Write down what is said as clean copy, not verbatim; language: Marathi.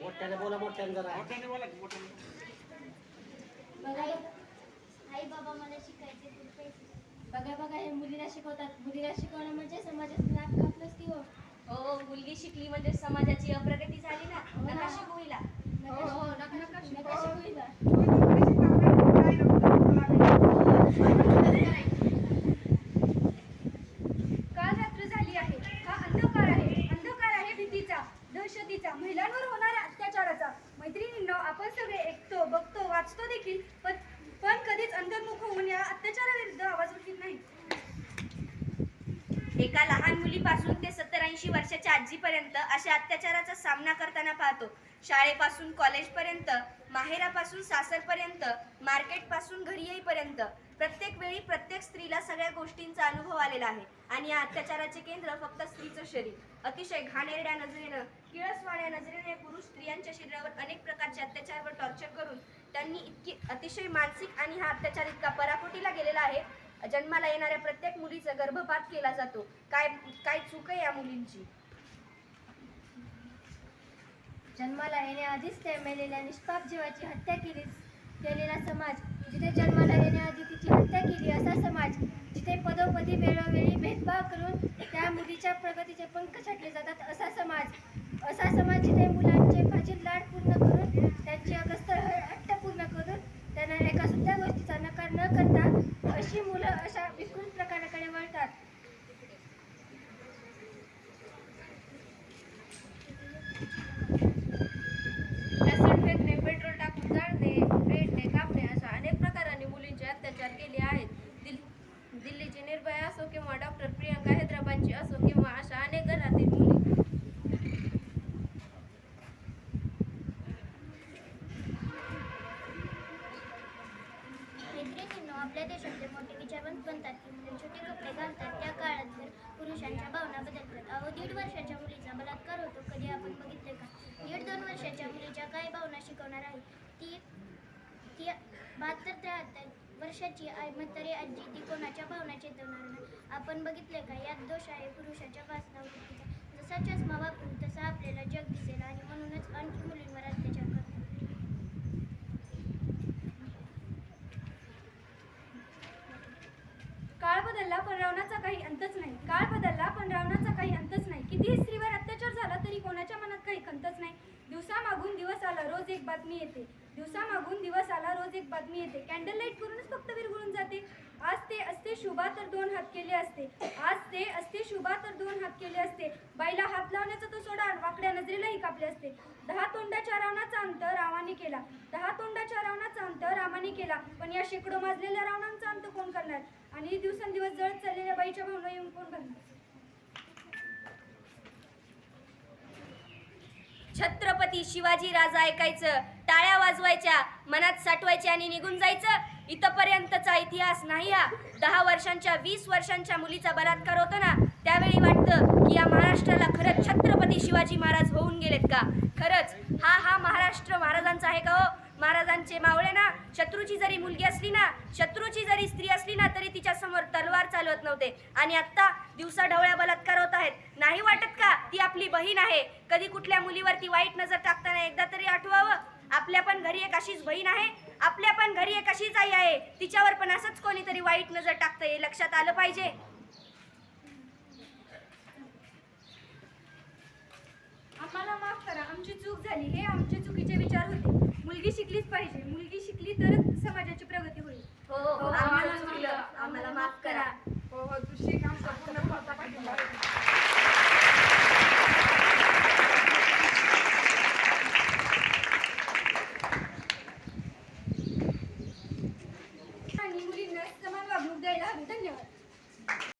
मोठ्याने बोला, मोठ्याने जरा. बघा आई बाबा मला शिकायचे खूप पैसे. बघा बघा हे मुलीला शिकवतात. मुलीला शिकवणं म्हणजे समाजात नाक कापलंच की हो. हो, मुलगी शिकली म्हणजे समाजाची अप्रगती झाली ना. नका शिकू हिला. हो नका शिकवू हिला. काल रात्र झाली आहे. हा अंधकार आहे. अंधकार आहे भीतीचा, दहशतीचा, महिलांवर होणाऱ्या अत्याचाराचा. मैत्रिणींनो, आपण सगळे ऐकतो, बघतो, वाचतो देखील, पण कधीच अंतर्मुख होऊन या अत्याचाराविरुद्ध आवाज उठवित नाही. एका लहान मुलीपासून ते 70-80 वर्षाच्या आजीपर्यंत अशा अत्याचाराचा सामना करताना पाहतो. शाळेपासून कॉलेजपर्यंत, माहेरापासून सासरपर्यंत, मार्केटपासून घरी येईपर्यंत प्रत्येक वेळी प्रत्येक स्त्रीला सगळ्या गोष्टींचा अनुभव आलेला आहे. आणि या अत्याचाराचे केंद्र फक्त स्त्रीचं शरीर. अतिशय घाणेरड्या नजरेनं, किळसवाण्या नजरेने पुरुष स्त्रियांच्या शरीरावर अनेक प्रकारचे अत्याचार व टॉर्चर करून त्यांनी इतकी अतिशय मानसिक आणि हा अत्याचार इतका पराकोटीला गेलेला आहे. जन्माला येणाऱ्या प्रत्येक मुलीचा गर्भपात केला जातो. काय चूक आहे या मुलींची? जन्माला येण्याआधीच त्या मेलेल्या निष्पाप जीवाची हत्या केलेला समाज. जिथे जन्माला येण्याआधी तिची हत्या केली असा समाज. जिथे पदोपदी वेळोवेळी भेदभाव करून त्या मुलीच्या प्रगतीचे पंख छाटले जातात असा समाज. असा समाज जिथे मुलांचे फाजील लाड पूर्ण करून त्यांची अगस्त हट्ट पूर्ण करून त्यांना एका सुद्धा गोष्टीचा नकार न करता अशी मुलं अशा विकृत प्रकाराकडे वळतात. ऍसिड फेकणे, पेट्रोल टाकून जाळणे, रेडणे, कापणे अशा अनेक प्रकारांनी मुलींचे अत्याचार केले आहेत. दिल्लीची निर्भया असो किंवा डॉक्टर प्रियंका हैदराबादची असो किंवा अशा अनेक घरातील मुली. मैत्रिणींनो, आपल्या देशातले मोठे विचारवंत बनतात की मुले छोटे कपडे घालतात त्या काळात तर पुरुषांच्या भावना बदलतात. अहो 1.5 वर्षाच्या मुलीचा बलात्कार होतो, कधी आपण बघितले का? 1.5-2 वर्षाच्या मुलीच्या काय भावना शिकवणार आहे? ती 72-73 वर्षाची आई म्हातारी आजी ती कोणाच्या भावना चेतवणार नाही. आपण बघितले का? यात दोष आहे पुरुषाच्या वासना वृत्तीचा. जसा चष्मा वापरू तसा आपल्याला जग दिसेल आणि म्हणूनच आणखी मुलींवर अत्याचार करतात. काळ बदलला पण रावणाचा काही अंतच नाही. काळ बदलला पण रावणाचा काही अंतच नाही. कितीही स्त्रीवर अत्याचार झाला तरी कोणाच्या मनात काही खंतच नाही. दिवसामागून दिवस आला रोज एक बातमी येते. दिवसामागून दिवस आला रोज एक बातमी येते. कॅन्डल लाईट करूनच फक्त विरघळून जाते. आज ते असते शुभा तर 2 हात केले असते. आज ते असते शुभा तर 2 हात केले असते. बाईला हात लावण्याचा तो सोडा वाकड्या नजरेलाही कापले असते. 10 तोंडाच्या रावणाचा अंत रामाने केला. 10 तोंडाच्या रावणाचा अंत रामाने केला. पण या शेकडो माजलेल्या रावणांचा अंत कोण करणार? आणि दिवसेंदिवस जळत चाललेल्या बाईच्या भावना येऊन कोण करणार? छत्रपती शिवाजी राजा ऐकायचं, टाळ्या वाजवायच्या, मनात साठवायचे आणि निघून जायचं. इथपर्यंतचा इतिहास नाही हा. 10 वर्षांच्या 20 वर्षांच्या मुलीचा बलात्कार होतो ना, त्यावेळी वाटतं की या महाराष्ट्राला खरंच छत्रपती शिवाजी महाराज होऊन गेलेत का? खरंच हा महाराष्ट्र महाराजांचा आहे का हो? महाराजांचे मावळे ना, शत्रूची जरी मुलगी असली ना, शत्रूची जरी स्त्री असली ना, तरी तिच्या समोर तलवार चालवत नव्हते. आणि आत्ता दिवसा ढवळ्या बलात्कार होत आहेत. नाही वाटत का ती आपली बहीण आहे? कधी कुठल्या मुलीवरती वाईट नजर टाकताना एकदा तरी आठवावं, आपल्या पण घरी एक अशीच बहीण आहे, आपल्या पण घरी एक अशीच आई आहे. तिच्यावर पण असंच कोणीतरी वाईट नजर टाकतं, हे लक्षात आलं पाहिजे. आम्हाला माफ करा, आमची चूक झाली. हे आमचे चुकीचे विचार होते. मुलगी शिकलीच पाहिजे. मुलगी शिकली तरच समाजाची प्रगती होईल. हो, आम्हाला चुकलं, आम्हाला माफ करा. हो तू शिक, आमचा पूर्ण पाठिंबा.